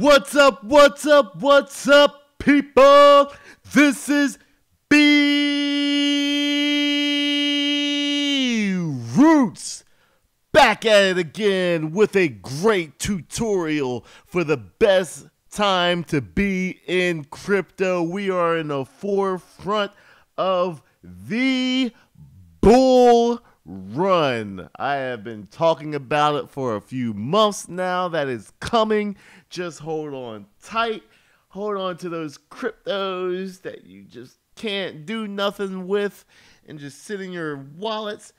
What's up, what's up, what's up, people? This is B Roots back at it again with a great tutorial for the best time to be in crypto. We are in the forefront of the bull run. I have been talking about it for a few months now. That is coming. Just hold on tight. Hold on to those cryptos that you just can't do nothing with and just sit in your wallets.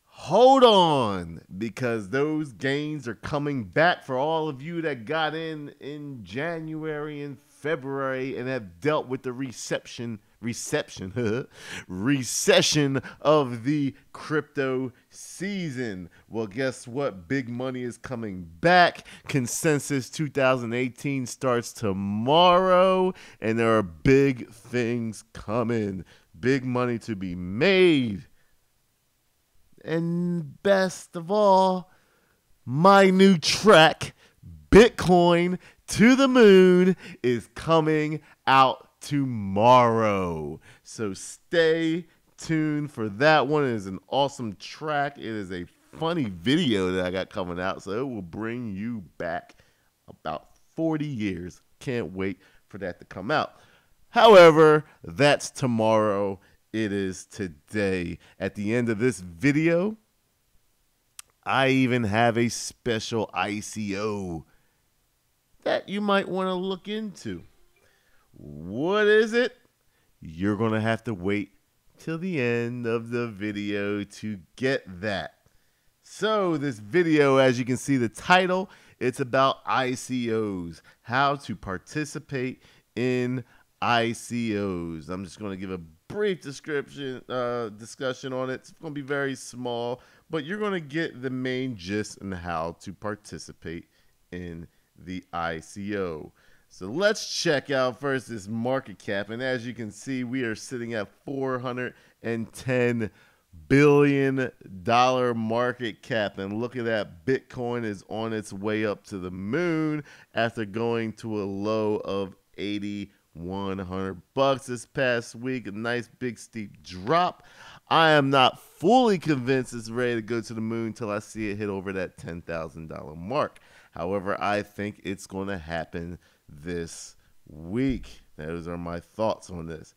Hold on, because those gains are coming back for all of you that got in January and February and have dealt with the recession of the crypto season. Well, guess what? Big money is coming back. Consensus 2018 starts tomorrow, and there are big things coming. Big money to be made. And best of all, my new track, Bitcoin to the Moon, is coming out tomorrow. So stay tuned for that one. It is an awesome track. It is a funny video that I got coming out, so it will bring you back about 40 years. Can't wait for that to come out. However, that's tomorrow. It is today. At the end of this video, I even have a special ICO that you might want to look into. What is it? You're going to have to wait till the end of the video to get that. So this video, as you can see the title, it's about ICOs, how to participate in ICOs. I'm just going to give a brief discussion on it. It's going to be very small, but you're going to get the main gist and how to participate in the ICO. So let's check out first this market cap. And as you can see, we are sitting at $410 billion market cap. And look at that, Bitcoin is on its way up to the moon after going to a low of $8,100 this past week. A nice big steep drop. I am not fully convinced it's ready to go to the moon until I see it hit over that $10,000 mark. However, I think it's going to happen this week. Those are my thoughts on this.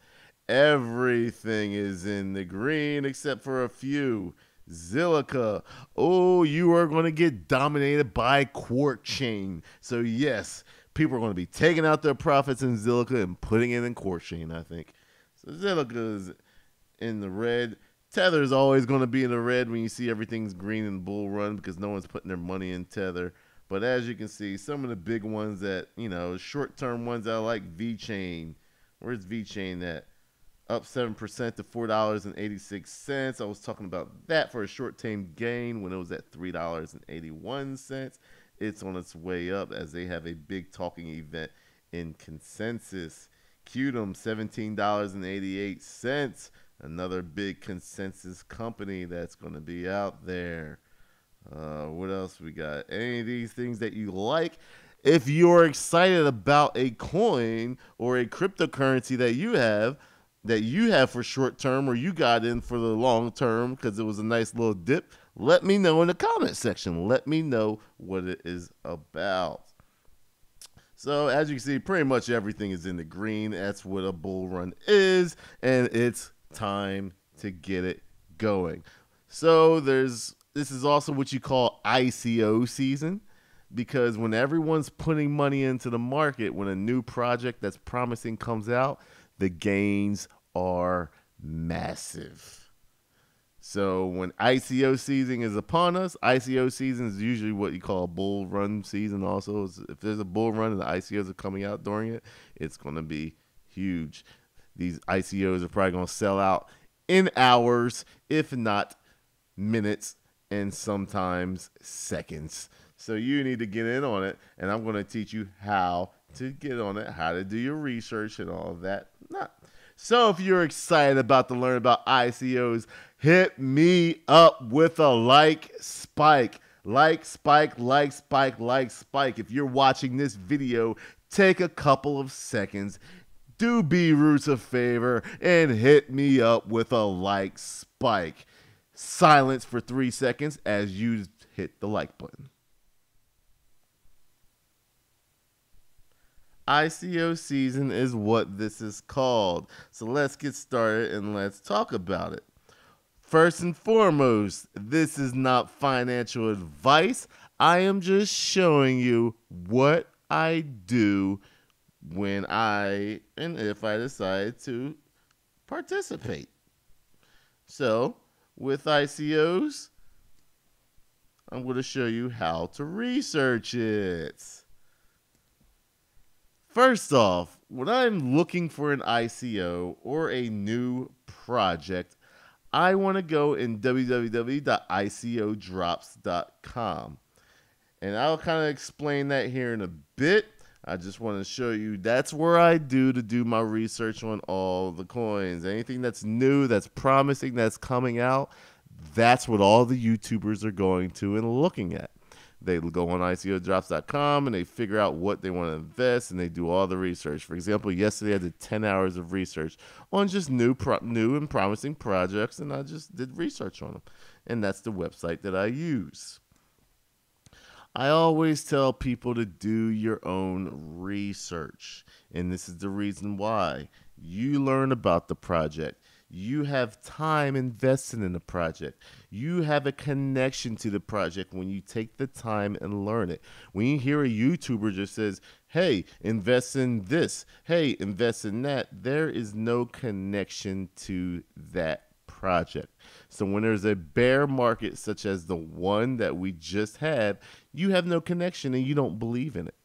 Everything is in the green except for a few. Zilliqa. Oh, you are going to get dominated by Quark Chain. So yes, people are going to be taking out their profits in Zilliqa and putting it in Quark Chain, I think. So Zilliqa is in the red. Tether is always going to be in the red when you see everything's green in the bull run because no one's putting their money in Tether. But as you can see, some of the big ones that, you know, short-term ones that I like, VeChain. Where's VeChain at? Up 7% to $4.86. I was talking about that for a short-term gain when it was at $3.81. It's on its way up as they have a big talking event in Consensus. Qtum, $17.88. Another big Consensus company that's going to be out there. What else we got? Any of these things that you like? If you're excited about a coin or a cryptocurrency that you have for short term or you got in for the long term because it was a nice little dip, let me know in the comment section. Let me know what it is about. So as you can see, pretty much everything is in the green. That's what a bull run is, and it's time to get it going. So this is also what you call ICO season, because when everyone's putting money into the market, when a new project that's promising comes out, the gains are massive. So when ICO season is upon us, ICO season is usually what you call a bull run season also. If there's a bull run and the ICOs are coming out during it, it's going to be huge. These ICOs are probably going to sell out in hours, if not minutes, and sometimes seconds. So you need to get in on it, and I'm going to teach you how to get on it, how to do your research and all of that. So if you're excited about to learn about ICOs, hit me up with a like spike. Like Spike, like Spike, like Spike. If you're watching this video, take a couple of seconds. Do B Roots a favor and hit me up with a like Spike. Silence for 3 seconds as you hit the like button. ICO season is what this is called. So let's get started and let's talk about it. First and foremost, this is not financial advice. I am just showing you what I do when and if I decide to participate. So, with ICOs, I'm going to show you how to research it. First off, when I'm looking for an ICO or a new project, I want to go in www.icodrops.com. And I'll kind of explain that here in a bit. I just want to show you that's where I do my research on all the coins. Anything that's new, that's promising, that's coming out, that's what all the YouTubers are going to and looking at. They go on ICOdrops.com and they figure out what they want to invest and they do all the research. For example, yesterday I did 10 hours of research on just new and promising projects, and I just did research on them. And that's the website that I use. I always tell people to do your own research, and this is the reason why. You learn about the project. You have time invested in the project. You have a connection to the project when you take the time and learn it. When you hear a YouTuber just says, hey, invest in this, hey, invest in that, there is no connection to that project. So when there's a bear market such as the one that we just had, you have no connection and you don't believe in it.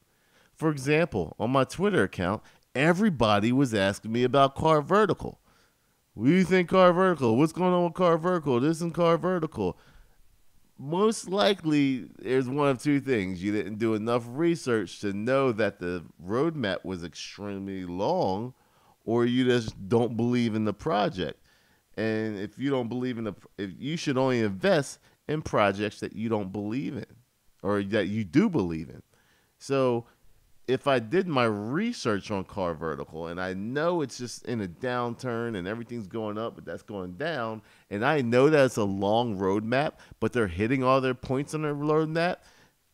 For example, on my Twitter account, everybody was asking me about Car Vertical. What do you think Car Vertical? What's going on with Car Vertical? This and Car Vertical. Most likely, there's one of two things. You didn't do enough research to know that the roadmap was extremely long, or you just don't believe in the project. And if you don't believe in you should only invest in projects that you don't believe in, or that you do believe in. So if I did my research on Car Vertical and I know it's just in a downturn and everything's going up, but that's going down, and I know that it's a long roadmap, but they're hitting all their points on their roadmap,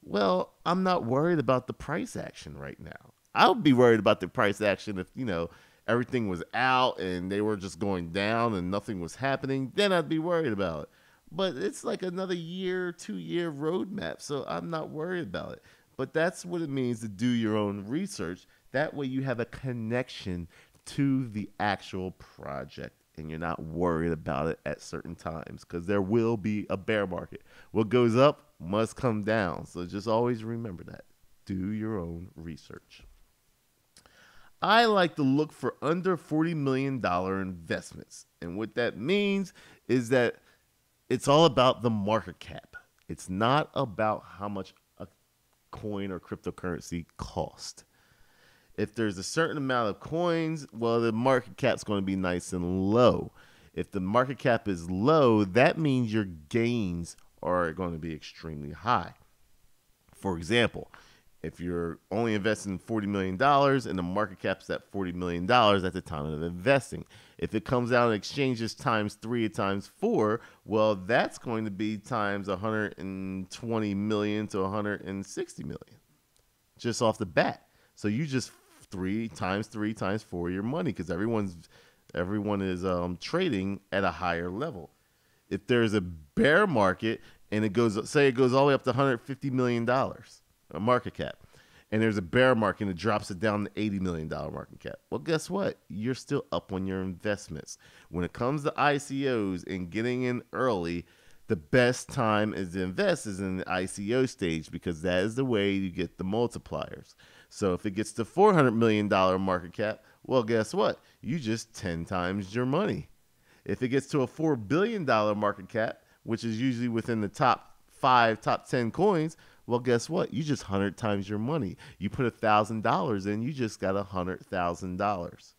well, I'm not worried about the price action right now. I would be worried about the price action if, everything was out and they were just going down and nothing was happening. Then I'd be worried about it. But it's like another 2-year roadmap, so I'm not worried about it. But that's what it means to do your own research. That way you have a connection to the actual project and you're not worried about it at certain times, because there will be a bear market. What goes up must come down. So just always remember that. Do your own research. I like to look for under $40 million investments. And what that means is that it's all about the market cap. It's not about how much a coin or cryptocurrency cost. If there's a certain amount of coins, well, the market cap's going to be nice and low. If the market cap is low, that means your gains are going to be extremely high. For example, if you're only investing $40 million and the market cap's at $40 million at the time of investing, if it comes out and exchanges times 3 or times 4, well, that's going to be times 120 million to 160 million just off the bat. So you just 3 times 4 your money, because everyone is trading at a higher level. If there's a bear market and it goes all the way up to $150 million. A market cap, and there's a bear market and it drops it down to $80 million market cap. Well, guess what? You're still up on your investments. When it comes to ICOs and getting in early, the best time is to invest is in the ICO stage, because that is the way you get the multipliers. So if it gets to $400 million market cap, well, guess what? You just 10 times your money. If it gets to a $4 billion market cap, which is usually within the top 10 coins, well, guess what? You just 100 times your money. You put $1,000 in, you just got $100,000.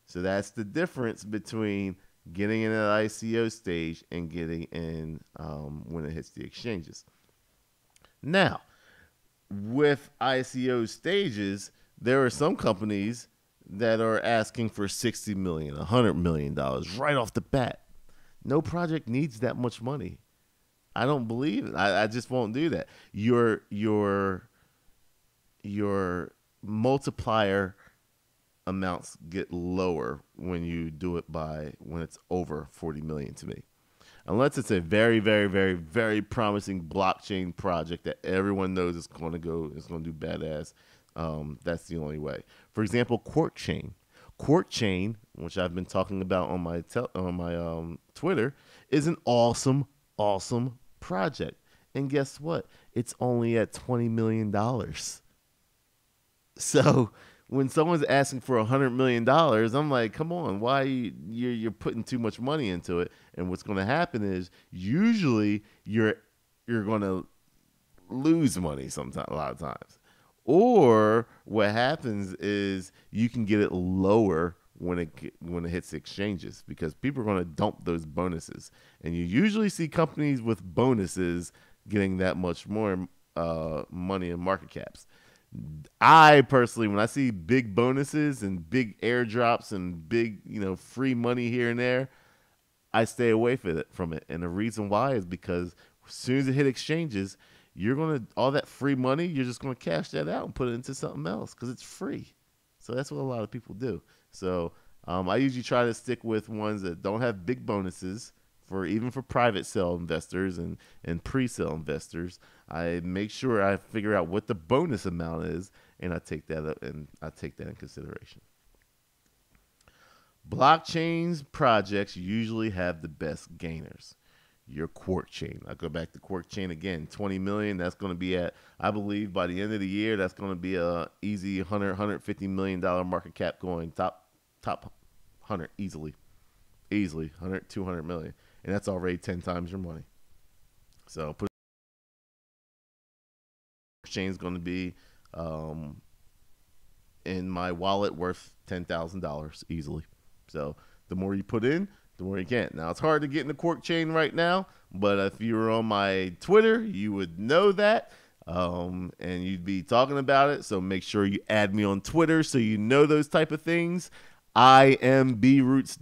So that's the difference between getting in an ICO stage and getting in when it hits the exchanges. Now, with ICO stages, there are some companies that are asking for $60 million, $100 million right off the bat. No project needs that much money. I don't believe it. I just won't do that. Your multiplier amounts get lower when you do it when it's over 40 million to me. Unless it's a very, very, very, very promising blockchain project that everyone knows is going to do badass. That's the only way. For example, Quark Chain. Quark Chain, which I've been talking about on my Twitter, is an awesome, awesome project. And guess what? It's only at $20 million. So when someone's asking for $100 million, I'm like, come on, why you're putting too much money into it? And what's going to happen is usually you're going to lose money a lot of times. Or what happens is you can get it lower when it hits exchanges, because people are going to dump those bonuses. And you usually see companies with bonuses getting that much more money in market caps. I personally, when I see big bonuses and big airdrops and big, free money here and there, I stay away from it. And the reason why is because as soon as it hit exchanges, all that free money, you're just gonna cash that out and put it into something else because it's free. So that's what a lot of people do. So I usually try to stick with ones that don't have big bonuses. Even for private sale investors and pre-sale investors, I make sure I figure out what the bonus amount is, and I take that up and I take that in consideration. Blockchains projects usually have the best gainers. Your Quark Chain. I go back to Quark Chain again. 20 million. That's going to be at, I believe, by the end of the year, that's going to be a easy $150 million market cap going top 100 easily 100, 200 million. And that's already 10 times your money. So chain is going to be in my wallet worth $10,000 easily. So the more you put in, the more you get. Now, it's hard to get in the Quark Chain right now, but if you were on my Twitter, you would know that, and you'd be talking about it. So make sure you add me on Twitter so you know those type of things. IMBRoots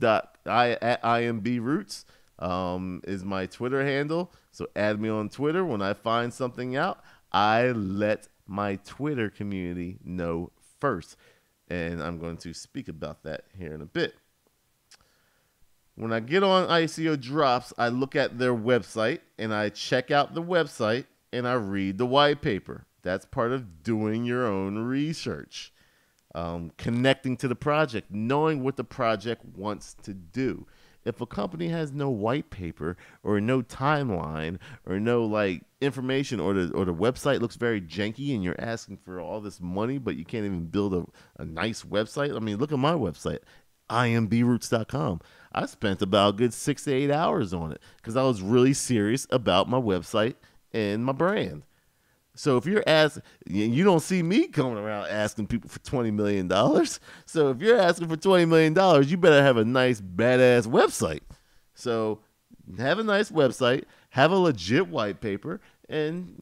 is my Twitter handle. So add me on Twitter. When I find something out, I let my Twitter community know first. And I'm going to speak about that here in a bit. When I get on ICO drops, I look at their website and I check out the website and I read the white paper. That's part of doing your own research. Connecting to the project, knowing what the project wants to do. If a company has no white paper or no timeline or no information, or the website looks very janky and you're asking for all this money, but you can't even build a nice website. I mean, look at my website, imbroots.com. I spent about a good 6 to 8 hours on it because I was really serious about my website and my brand. So if you're asking, you don't see me coming around asking people for $20 million. So if you're asking for $20 million, you better have a nice, badass website. So have a nice website, have a legit white paper, and,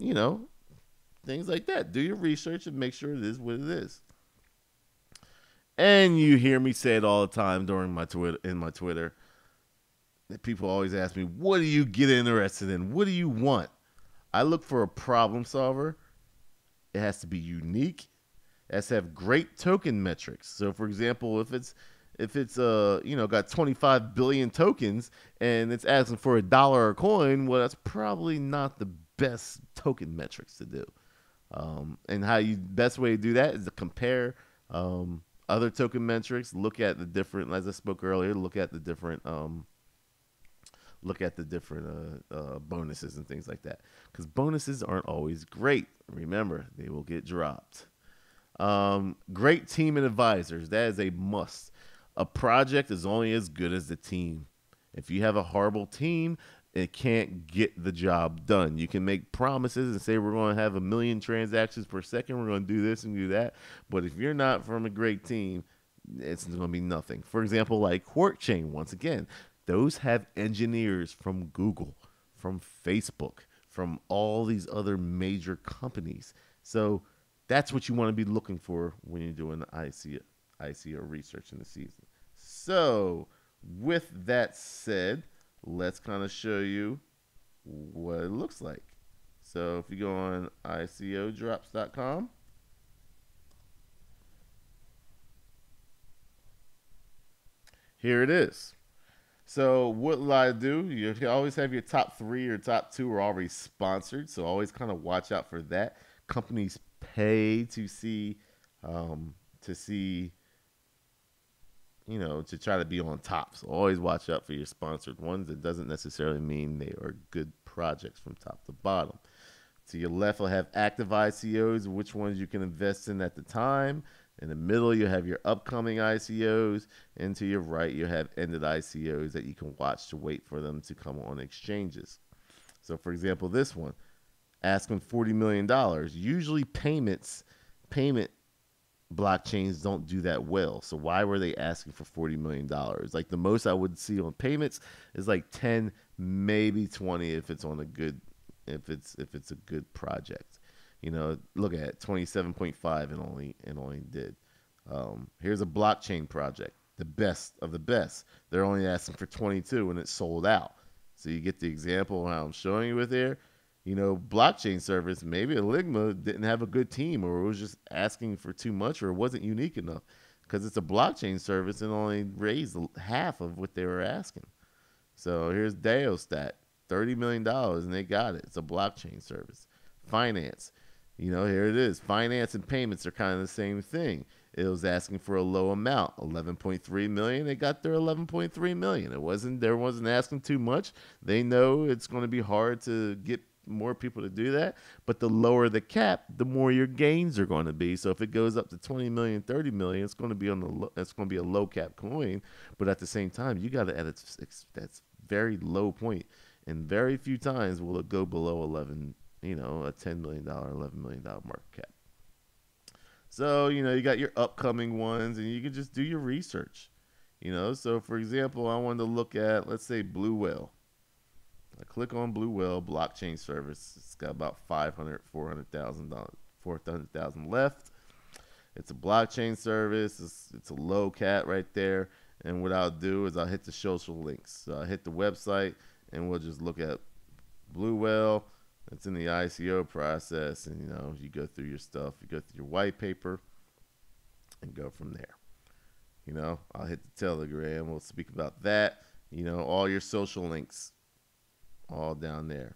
things like that. Do your research and make sure it is what it is. And you hear me say it all the time during my Twitter. That people always ask me, what do you get interested in? What do you want? I look for a problem solver. It has to be unique. It has to have great token metrics. So, for example, if it's got 25 billion tokens and it's asking for $1 a coin, well, that's probably not the best token metrics to do. And best way to do that is to compare other token metrics. Look at the different, as I spoke earlier. Look at the different bonuses and things like that, because bonuses aren't always great. Remember, they will get dropped. Great team and advisors, that is a must. A project is only as good as the team. If you have a horrible team, it can't get the job done. You can make promises and say we're going to have 1 million transactions per second, we're going to do this and do that, but if you're not from a great team, it's going to be nothing. For example, like Quark Chain, once again, those have engineers from Google, from Facebook, from all these other major companies. So that's what you want to be looking for when you're doing the ICO research in the season. So with that said, let's kind of show you what it looks like. So if you go on ICOdrops.com, here it is. So what will I do? You always have your top 3 or top 2 are already sponsored, so always kind of watch out for that. Companies pay to see, to try to be on top. So always watch out for your sponsored ones. It doesn't necessarily mean they are good projects from top to bottom. To your left, will have active ICOs, which ones you can invest in at the time. In the middle, you have your upcoming ICOs, and to your right, you have ended ICOs that you can watch to wait for them to come on exchanges. So, for example, this one, asking $40 million. Usually payment blockchains don't do that well. So why were they asking for $40 million? Like the most I would see on payments is like 10, maybe 20 if it's on a good, if it's a good project. Look at it, 27.5 and only did. Here's a blockchain project, the best of the best. They're only asking for 22 and it's sold out. So you get the example of how I'm showing you with there. Blockchain service, maybe Enigma didn't have a good team, or it was just asking for too much, or it wasn't unique enough, because it's a blockchain service and only raised half of what they were asking. So here's Daostat, $30 million, and they got it. It's a blockchain service. Finance, here it is. Finance and payments are kind of the same thing. It was asking for a low amount, 11.3 million. They got their 11.3 million. They wasn't asking too much. They know it's going to be hard to get more people to do that, but the lower the cap, the more your gains are going to be. So if it goes up to 20 million, 30 million, it's going to be a low cap coin, but at the same time, you got to at that's very low point, and very few times will it go below 11, a $10 million, $11 million market cap. So, you got your upcoming ones, and you can just do your research. So for example, I wanted to look at, let's say, Blue Whale. I click on Blue Whale blockchain service. It's got about 400,000 left. It's a blockchain service. It's a low cap right there. And what I'll do is I'll hit the social links. So I'll hit the website, and we'll just look at Blue Whale. It's in the ICO process, and you go through your stuff. You go through your white paper, and go from there. I'll hit the Telegram. We'll speak about that. All your social links, all down there.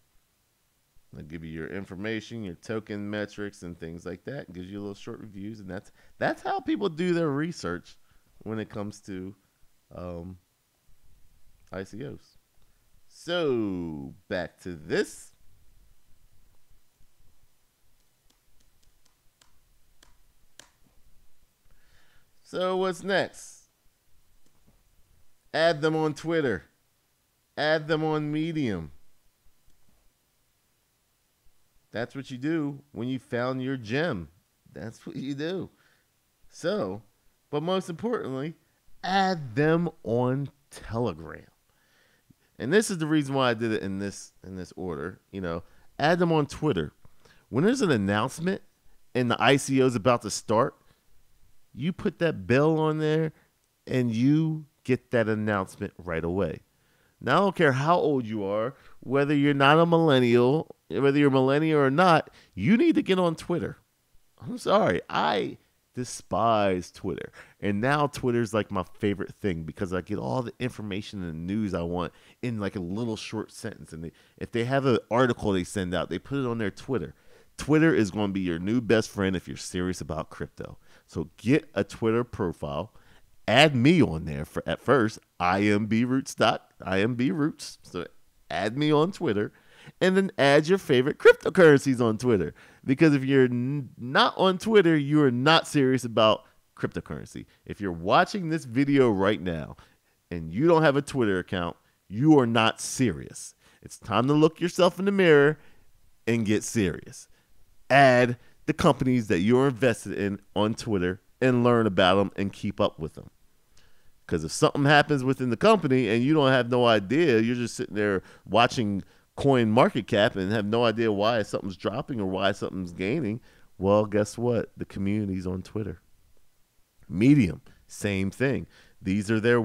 I'll give you your information, your token metrics, and things like that. It gives you a little short reviews, and that's how people do their research when it comes to ICOs. So back to this. So what's next? Add them on Twitter. Add them on Medium. That's what you do when you found your gem. That's what you do. So, but most importantly, add them on Telegram. And this is the reason why I did it in this order. Add them on Twitter. When there's an announcement and the ICO is about to start, you put that bell on there and you get that announcement right away. Now, I don't care how old you are, whether you're not a millennial, whether you're a millennial or not, you need to get on Twitter. I'm sorry. I despise Twitter. And now Twitter's like my favorite thing because I get all the information and the news I want in like a little short sentence. And if they have an article they send out, they put it on their Twitter. Twitter is going to be your new best friend if you're serious about crypto. So get a Twitter profile. Add me on there at first, IMBRoots. So add me on Twitter, and then add your favorite cryptocurrencies on Twitter. Because if you're not on Twitter, you are not serious about cryptocurrency. If you're watching this video right now and you don't have a Twitter account, you are not serious. It's time to look yourself in the mirror and get serious. Add the companies that you're invested in on Twitter and learn about them and keep up with them. Because if something happens within the company and you don't have no idea, you're just sitting there watching coin market cap and have no idea why something's dropping or why something's gaining, well, guess what? The community's on Twitter. Medium, same thing. These are their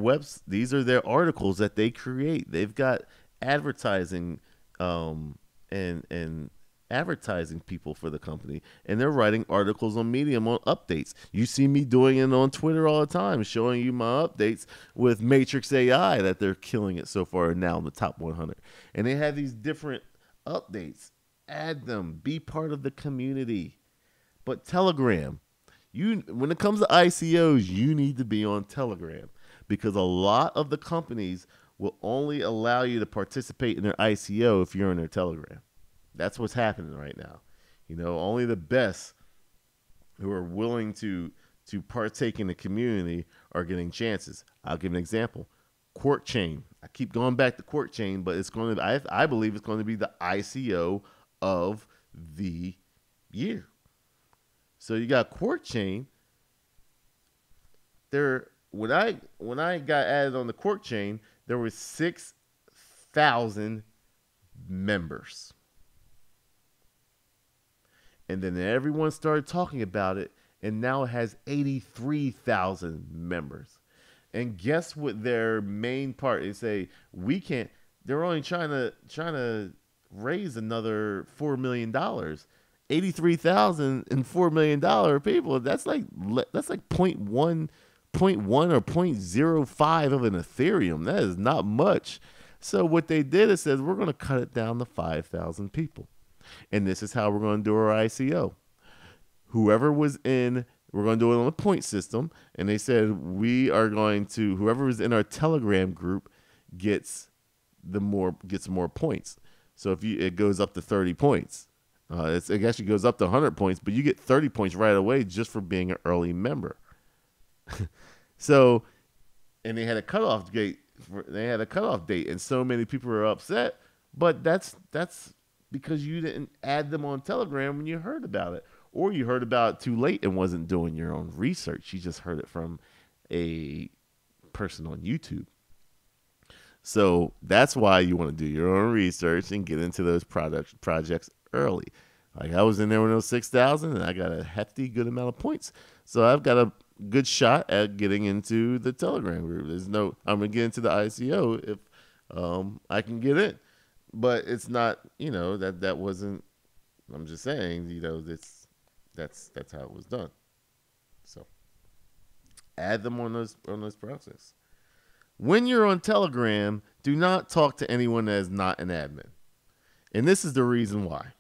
these are their articles that they create. They've got advertising and advertising people for the company, and they're writing articles on Medium on updates. You see me doing it on Twitter all the time, showing you my updates with Matrix AI that they're killing it so far, now in the top 100. And they have these different updates. Add them. Be part of the community. But Telegram, when it comes to ICOs, you need to be on Telegram, because a lot of the companies will only allow you to participate in their ICO if you're in their Telegram. That's what's happening right now. Only the best who are willing to partake in the community are getting chances. I'll give an example. Quark Chain. I keep going back to Quark Chain, but it's going to. I believe it's going to be the ICO of the year. So you got Quark Chain. When I got added on the Quark Chain, there were 6,000 members. And then everyone started talking about it, and now it has 83,000 members. And guess what their main part is? We can't. They're only trying to raise another $4 million. 83,000 and $4 million people. That's like 0.1 or 0.05 of an Ethereum. That is not much. So what they did is said, we're going to cut it down to 5,000 people. And this is how we're going to do our ICO. Whoever was in, we're going to do it on a point system. And they said, whoever was in our Telegram group gets more points. So it goes up to 30 points. It actually goes up to 100 points, but you get 30 points right away just for being an early member. So, and they had a cutoff date. And so many people are upset. But that's because you didn't add them on Telegram when you heard about it, or you heard about it too late and wasn't doing your own research. You just heard it from a person on YouTube. So that's why you want to do your own research and get into those projects early. Like I was in there when it was 6,000, and I got a hefty good amount of points. So I've got a good shot at getting into the Telegram group. I'm gonna get into the ICO if I can get in. But it's not, that wasn't. I'm just saying, that's how it was done. So add them on those process. When you're on Telegram, do not talk to anyone that is not an admin. And this is the reason why.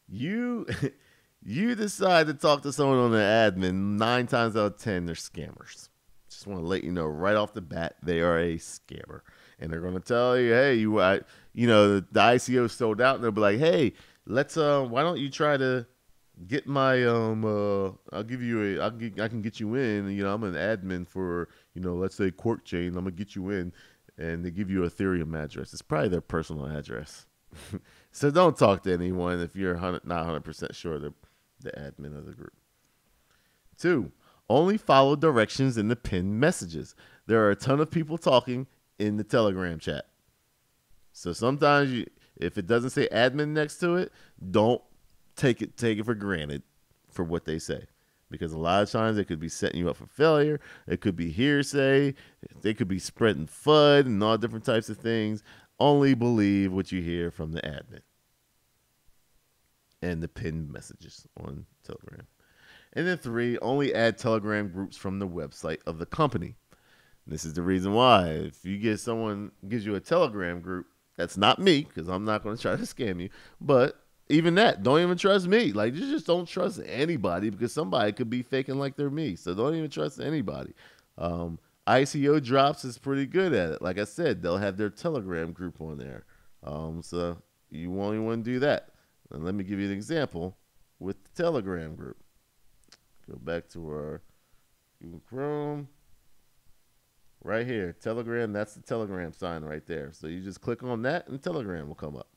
You decide to talk to someone on an admin, 9 times out of 10, they're scammers. Just want to let you know right off the bat, they are a scammer. And they're going to tell you, hey, the ICO sold out. And they'll be like, hey, why don't you try to get my, I can get you in. I'm an admin for, let's say Quark Chain. I'm going to get you in. And they give you an Ethereum address. It's probably their personal address. So don't talk to anyone if you're not 100% sure they're the admin of the group. 2, only follow directions in the pinned messages. There are a ton of people talking in the Telegram chat. So sometimes if it doesn't say admin next to it, don't take it for granted for what they say. Because a lot of times they could be setting you up for failure. It could be hearsay. They could be spreading FUD and all different types of things. Only believe what you hear from the admin and the pinned messages on Telegram. And then 3, only add Telegram groups from the website of the company. This is the reason why. If you get someone gives you a Telegram group, that's not me, because I'm not going to try to scam you. But even that, don't even trust me. Like, you just don't trust anybody, because somebody could be faking like they're me. So don't even trust anybody. ICO Drops is pretty good at it. Like I said, they'll have their Telegram group on there. So you only want to do that. And let me give you an example with the Telegram group. Go back to our Google Chrome. Right here, Telegram, that's the Telegram sign right there. So you just click on that and Telegram will come up.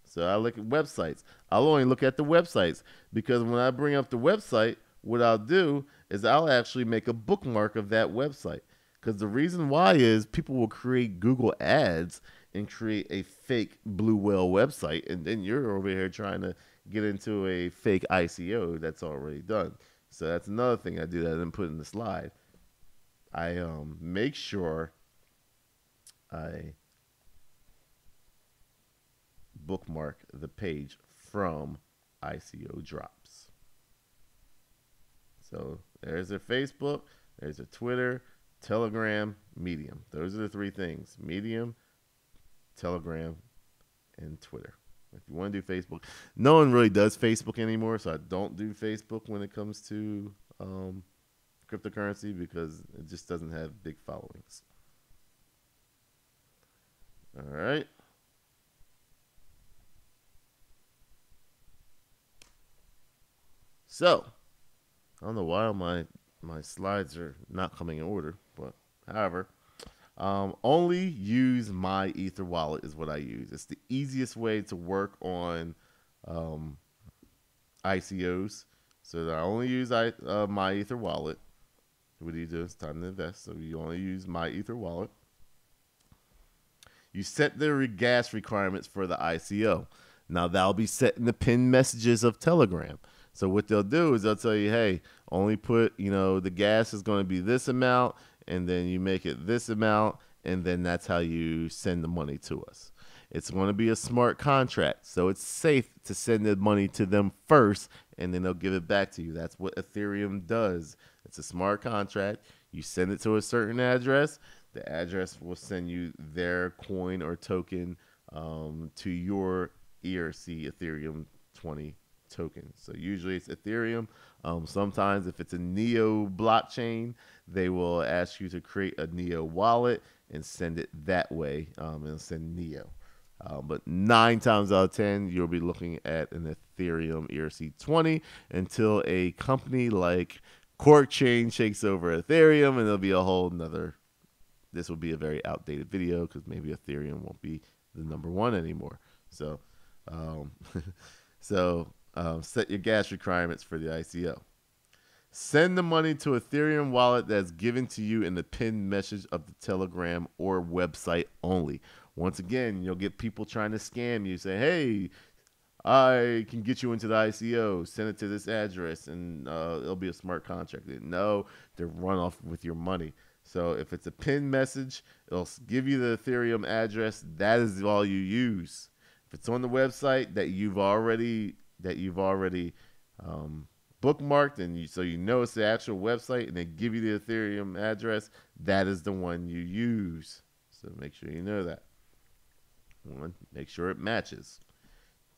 So I look at websites. I'll only look at the websites, because when I bring up the website, what I'll do is I'll actually make a bookmark of that website. Because the reason why is people will create Google ads and create a fake Blue Whale website, and then you're over here trying to get into a fake ICO that's already done. So that's another thing I do that I didn't put in the slide. I make sure I bookmark the page from ICO drops. So there's their Facebook, there's their Twitter, Telegram, Medium. Those are the three things: Medium, Telegram, and Twitter. If you want to do Facebook, no one really does Facebook anymore, so I don't do Facebook when it comes to cryptocurrency because it just doesn't have big followings. All right. So, I don't know why my slides are not coming in order, but however, only use Myetherwallet is what I use. It's the easiest way to work on ICOs. So I only use Myetherwallet. What do you do? It's time to invest. So you only use Myetherwallet. You set the gas requirements for the ICO. Now that'll be set in the pinned messages of Telegram. So what they'll do is they'll tell you, hey, only put, the gas is going to be this amount, and then you make it this amount, and then that's how you send the money to us. It's going to be a smart contract, so it's safe to send the money to them first, and then they'll give it back to you. That's what Ethereum does. It's a smart contract. You send it to a certain address. The address will send you their coin or token to your ERC Ethereum 20 token. So usually it's Ethereum. Sometimes if it's a Neo blockchain, they will ask you to create a Neo wallet and send it that way and send Neo. But 9 times out of 10, you'll be looking at an Ethereum ERC20 until a company like Corkchain takes over Ethereum, and there'll be a whole nother. This will be a very outdated video because maybe Ethereum won't be the #1 anymore. So, set your gas requirements for the ICO. Send the money to Ethereum wallet that's given to you in the pinned message of the Telegram or website only. Once again, you'll get people trying to scam you. Say, hey, I can get you into the ICO. Send it to this address, and it'll be a smart contract. No, they'll run off with your money. So if it's a pinned message, it'll give you the Ethereum address. That is all you use. If it's on the website that you've already bookmarked, and so you know it's the actual website, and they give you the Ethereum address, that is the one you use. So make sure you know that. One, make sure it matches.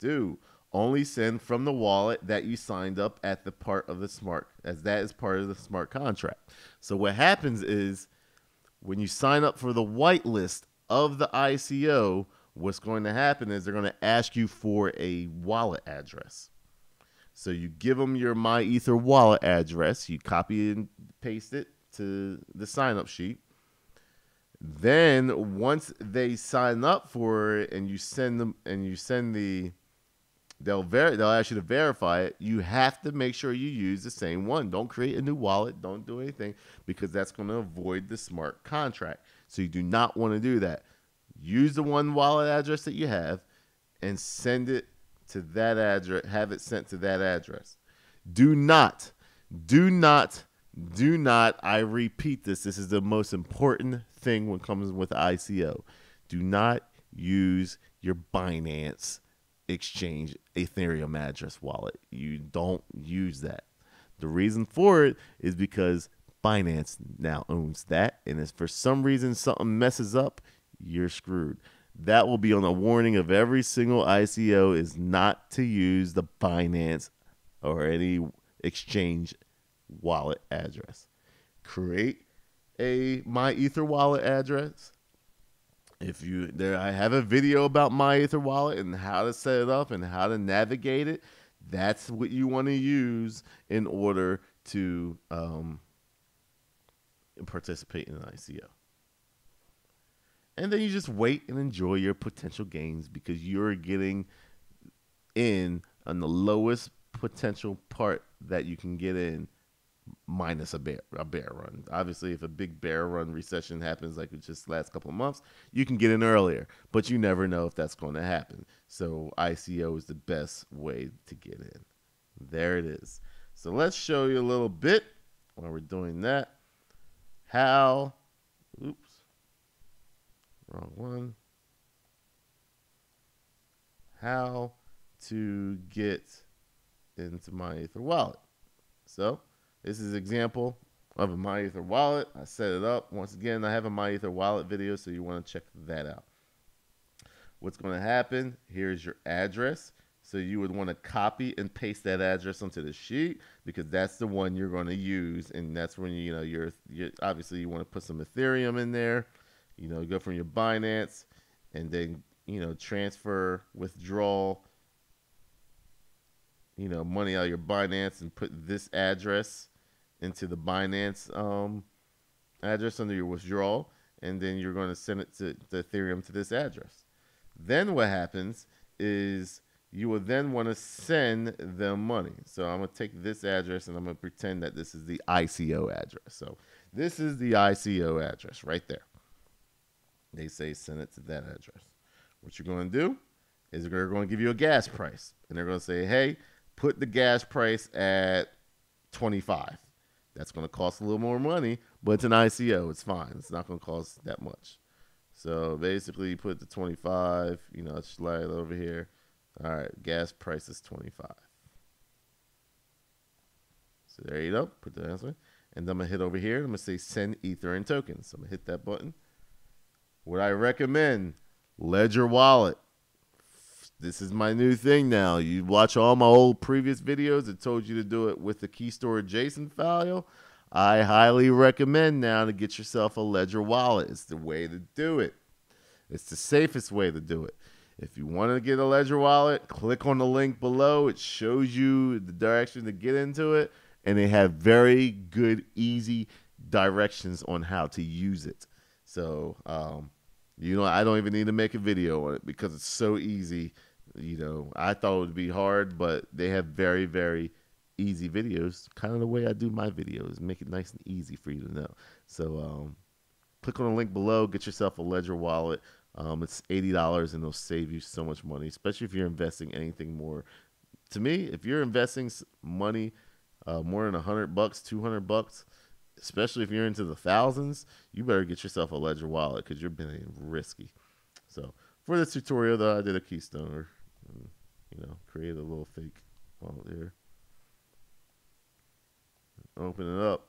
2, only send from the wallet that you signed up at the part of the smart, as that is part of the smart contract. So what happens is when you sign up for the whitelist of the ICO, what's going to happen is they're going to ask you for a wallet address. So you give them your Myetherwallet address, you copy and paste it to the sign-up sheet. Then once they sign up for it and you send them they'll ask you to verify it. You have to make sure you use the same one. Don't create a new wallet. Don't do anything, because that's going to avoid the smart contract. So you do not want to do that. Use the one wallet address that you have and send it to that address. Have it sent to that address. Do not, I repeat this. This is the most important thing when it comes with ICO. Do not use your Binance exchange Ethereum address wallet. You don't use that. The reason for it is because Binance now owns that, and if for some reason something messes up, you're screwed. That will be on a warning of every single ICO, is not to use the Binance or any exchange wallet address. Create a Myetherwallet address. I have a video about Myetherwallet and how to set it up and how to navigate it. That's what you want to use in order to participate in an ICO. And then you just wait and enjoy your potential gains, because you're getting in on the lowest potential part that you can get in minus a bear run. Obviously, if a big bear run recession happens like it just last couple of months, you can get in earlier, but you never know if that's going to happen. So ICO is the best way to get in. There it is. So let's show you a little bit while we're doing that. How, oops, wrong one. How to get into Myetherwallet. So this is an example of a Myetherwallet. I set it up. Once again, I have a Myetherwallet video, so you want to check that out. What's going to happen, here's your address. So you would want to copy and paste that address onto the sheet because that's the one you're going to use, and that's when you're obviously you want to put some Ethereum in there. Go from your Binance, and then transfer, withdraw, money out of your Binance and put this address into the Binance address under your withdrawal, and then you're going to send it to the Ethereum to this address. Then what happens is you will then want to send them money. So I'm going to take this address and I'm going to pretend that this is the ICO address. So this is the ICO address right there. They say send it to that address. What you're going to do is they're going to give you a gas price. And they're going to say, hey, put the gas price at 25. That's going to cost a little more money, but it's an ICO. It's fine. It's not going to cost that much. So basically, you put the 25, slide it over here. All right, gas price is 25. So there you go. Put the answer. And I'm going to hit over here. I'm going to say send Ether and tokens. So I'm going to hit that button. What I recommend, Ledger Wallet. This is my new thing now. You watch all my old previous videos that told you to do it with the key store JSON file. I highly recommend now to get yourself a Ledger Wallet. It's the way to do it. It's the safest way to do it. If you want to get a Ledger Wallet, click on the link below. It shows you the direction to get into it, and they have very good, easy directions on how to use it. So, I don't even need to make a video on it because it's so easy. I thought it would be hard, but they have very, very easy videos. Kind of the way I do my videos, make it nice and easy for you to know. So, click on the link below, get yourself a Ledger Wallet. It's $80 and it'll save you so much money, especially if you're investing anything more. To me, if you're investing money more than $100, $200, especially if you're into the thousands, you better get yourself a Ledger Wallet because you're being risky. So for this tutorial, though, I did a Keystoner, create a little fake wallet here. Open it up.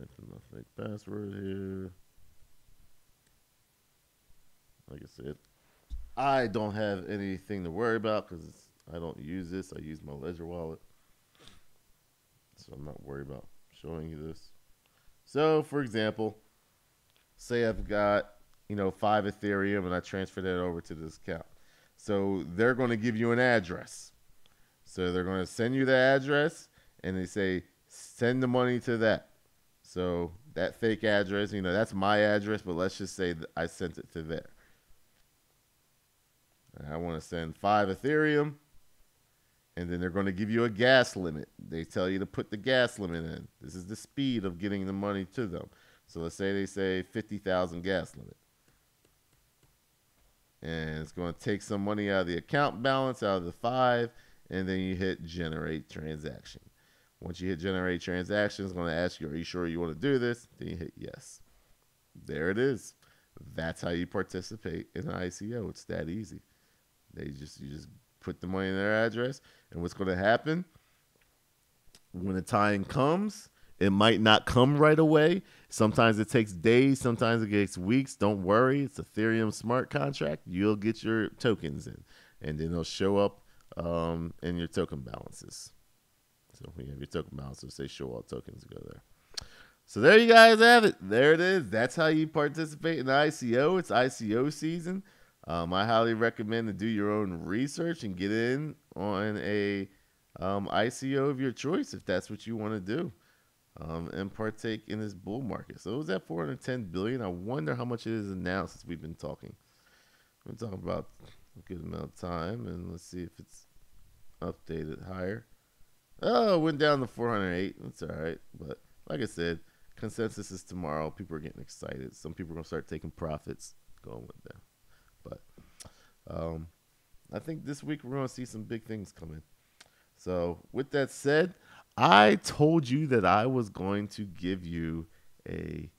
Enter my fake password here. Like I said, I don't have anything to worry about because I don't use this. I use my Ledger Wallet. So I'm not worried about showing you this. So, for example, say I've got, 5 Ethereum and I transfer that over to this account. So they're going to give you an address. So they're going to send you the address and they say, send the money to that. So that fake address, that's my address, but let's just say that I sent it to there. I want to send 5 Ethereum, and then they're going to give you a gas limit. They tell you to put the gas limit in. This is the speed of getting the money to them. So let's say they say 50,000 gas limit. And it's going to take some money out of the account balance, out of the 5, and then you hit generate transaction. Once you hit generate transaction, it's going to ask you, are you sure you want to do this? Then you hit yes. There it is. That's how you participate in an ICO. It's that easy. You just put the money in their address, and what's going to happen when the time comes, it might not come right away. Sometimes it takes days, sometimes it takes weeks. Don't worry, it's Ethereum smart contract. You'll get your tokens in, and then they'll show up in your token balances. So when you have your token balances, say show all tokens, go there. So there you guys have it. There it is. That's how you participate in the ICO. It's ICO season. I highly recommend to do your own research and get in on a ICO of your choice if that's what you want to do, and partake in this bull market. So it was at 410 billion. I wonder how much it is now since we've been talking. We've been talking about a good amount of time, and let's see if it's updated higher. Oh, it went down to 408. That's all right. But like I said, consensus is tomorrow. People are getting excited. Some people are going to start taking profits going with them. But I think this week we're going to see some big things coming. So with that said, I told you that I was going to give you a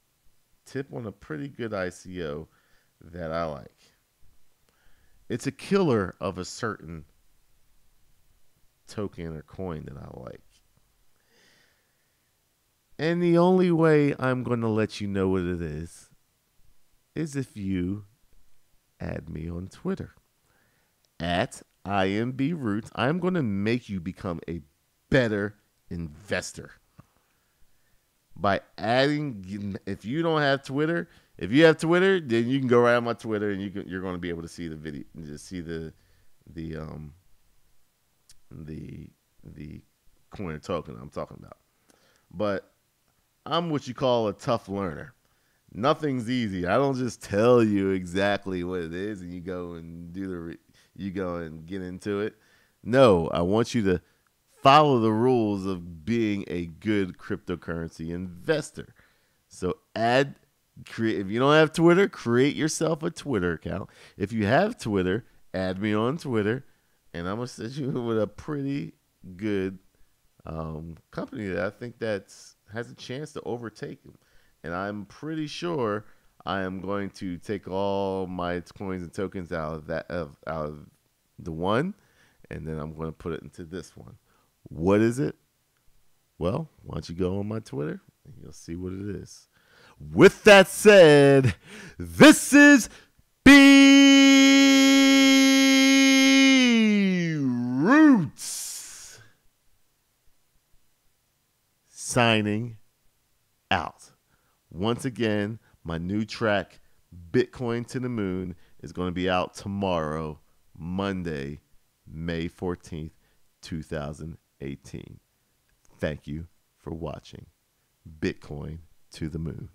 tip on a pretty good ICO that I like. It's a killer of a certain token or coin that I like. And the only way I'm going to let you know what it is if you add me on Twitter at IMBRoots. I'm going to make you become a better investor by adding. If you don't have Twitter, if you have Twitter, then you can go right on my Twitter and you're going to be able to see the video, just see the coin or token I'm talking about. But I'm what you call a tough learner. Nothing's easy. I don't just tell you exactly what it is and you go and you go and get into it. No, I want you to follow the rules of being a good cryptocurrency investor. So if you don't have Twitter, create yourself a Twitter account. If you have Twitter, add me on Twitter, and I'm gonna set you with a pretty good company that I think has a chance to overtake them. And I'm pretty sure I am going to take all my coins and tokens out of the one, and then I'm going to put it into this one. What is it? Well, why don't you go on my Twitter and you'll see what it is. With that said, this is Roots signing out. Once again, my new track, Bitcoin to the Moon, is going to be out tomorrow, Monday, May 14th, 2018. Thank you for watching Bitcoin to the Moon.